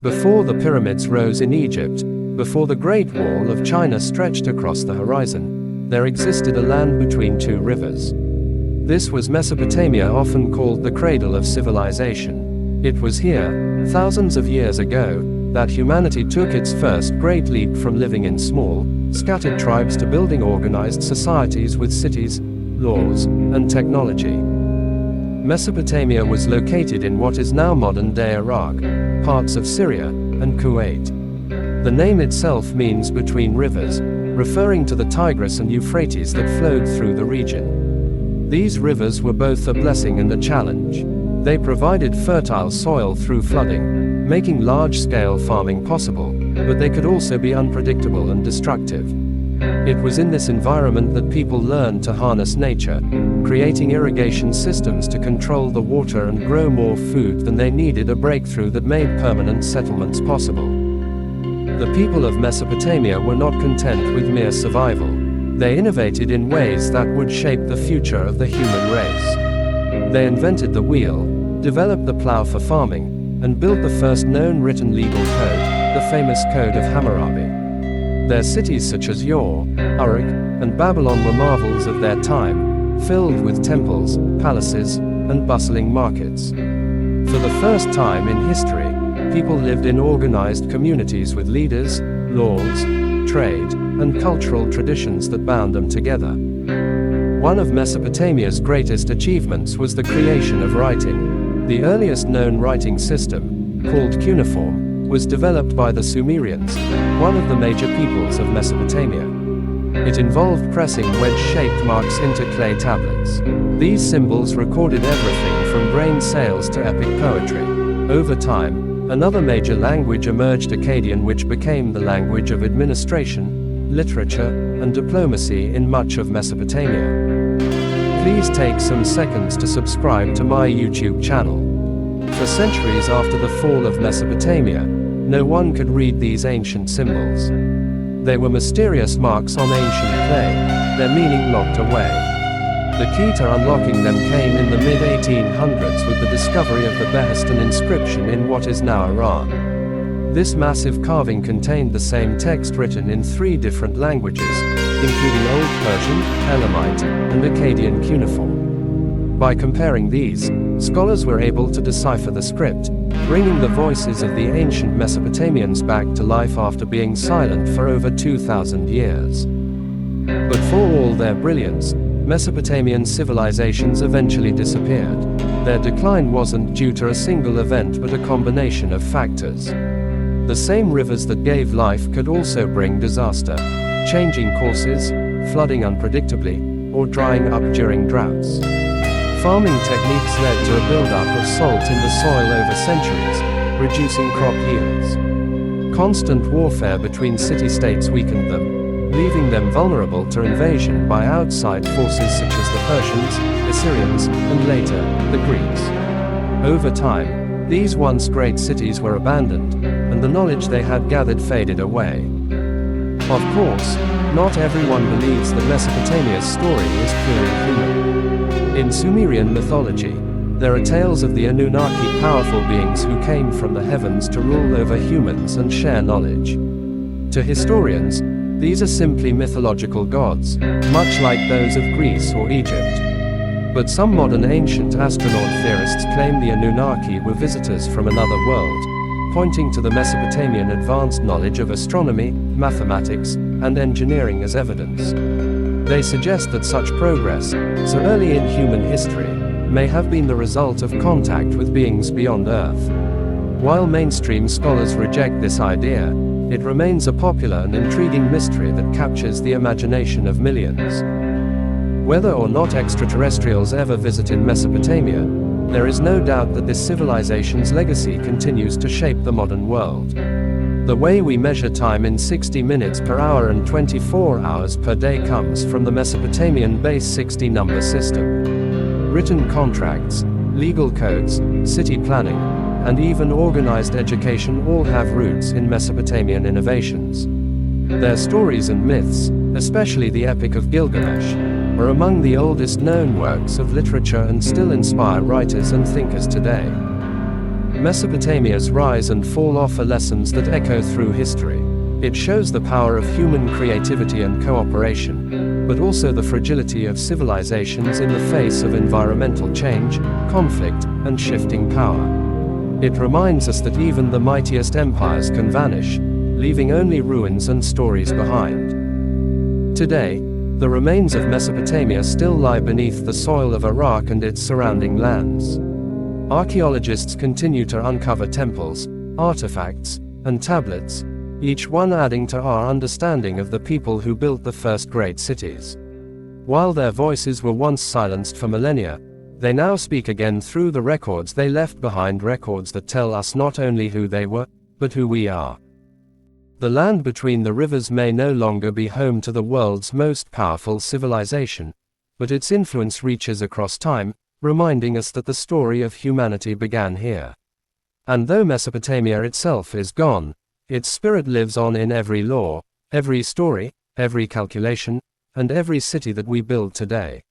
Before the pyramids rose in Egypt, before the Great Wall of China stretched across the horizon, there existed a land between two rivers. This was Mesopotamia, often called the cradle of civilization. It was here, thousands of years ago, that humanity took its first great leap from living in small, scattered tribes to building organized societies with cities, laws, and technology. Mesopotamia was located in what is now modern-day Iraq, parts of Syria, and Kuwait. The name itself means between rivers, referring to the Tigris and Euphrates that flowed through the region. These rivers were both a blessing and a challenge. They provided fertile soil through flooding, making large-scale farming possible, but they could also be unpredictable and destructive. It was in this environment that people learned to harness nature, creating irrigation systems to control the water and grow more food than they needed, a breakthrough that made permanent settlements possible. The people of Mesopotamia were not content with mere survival. They innovated in ways that would shape the future of the human race. They invented the wheel, developed the plow for farming, and built the first known written legal code, the famous Code of Hammurabi. Their cities such as Ur, Uruk, and Babylon were marvels of their time, filled with temples, palaces, and bustling markets. For the first time in history, people lived in organized communities with leaders, laws, trade, and cultural traditions that bound them together. One of Mesopotamia's greatest achievements was the creation of writing. The earliest known writing system, called cuneiform, was developed by the Sumerians, one of the major peoples of Mesopotamia. It involved pressing wedge-shaped marks into clay tablets. These symbols recorded everything from grain sales to epic poetry. Over time, another major language emerged, Akkadian, which became the language of administration, literature, and diplomacy in much of Mesopotamia. Please take some seconds to subscribe to my YouTube channel. For centuries after the fall of Mesopotamia, no one could read these ancient symbols. They were mysterious marks on ancient clay, their meaning locked away. The key to unlocking them came in the mid-1800s with the discovery of the Behistun inscription in what is now Iran. This massive carving contained the same text written in 3 different languages, including Old Persian, Elamite, and Akkadian cuneiform. By comparing these, scholars were able to decipher the script, bringing the voices of the ancient Mesopotamians back to life after being silent for over 2,000 years. But for all their brilliance, Mesopotamian civilizations eventually disappeared. Their decline wasn't due to a single event but a combination of factors. The same rivers that gave life could also bring disaster, changing courses, flooding unpredictably, or drying up during droughts. Farming techniques led to a buildup of salt in the soil over centuries, reducing crop yields. Constant warfare between city-states weakened them, leaving them vulnerable to invasion by outside forces such as the Persians, Assyrians, and later, the Greeks. Over time, these once great cities were abandoned, and the knowledge they had gathered faded away. Of course, not everyone believes that Mesopotamia's story is purely human. In Sumerian mythology, there are tales of the Anunnaki, powerful beings who came from the heavens to rule over humans and share knowledge. To historians, these are simply mythological gods, much like those of Greece or Egypt. But some modern ancient astronaut theorists claim the Anunnaki were visitors from another world, pointing to the Mesopotamian advanced knowledge of astronomy, mathematics, and engineering as evidence. They suggest that such progress, so early in human history, may have been the result of contact with beings beyond Earth. While mainstream scholars reject this idea, it remains a popular and intriguing mystery that captures the imagination of millions. Whether or not extraterrestrials ever visited Mesopotamia, there is no doubt that this civilization's legacy continues to shape the modern world. The way we measure time in 60 minutes per hour and 24 hours per day comes from the Mesopotamian base 60 number system. Written contracts, legal codes, city planning, and even organized education all have roots in Mesopotamian innovations. Their stories and myths, especially the Epic of Gilgamesh, are among the oldest known works of literature and still inspire writers and thinkers today. Mesopotamia's rise and fall offer lessons that echo through history. It shows the power of human creativity and cooperation, but also the fragility of civilizations in the face of environmental change, conflict, and shifting power. It reminds us that even the mightiest empires can vanish, leaving only ruins and stories behind. Today, the remains of Mesopotamia still lie beneath the soil of Iraq and its surrounding lands. Archaeologists continue to uncover temples, artifacts, and tablets, each one adding to our understanding of the people who built the first great cities. While their voices were once silenced for millennia, they now speak again through the records they left behind, records that tell us not only who they were, but who we are. The land between the rivers may no longer be home to the world's most powerful civilization, but its influence reaches across time, reminding us that the story of humanity began here. And though Mesopotamia itself is gone, its spirit lives on in every law, every story, every calculation, and every city that we build today.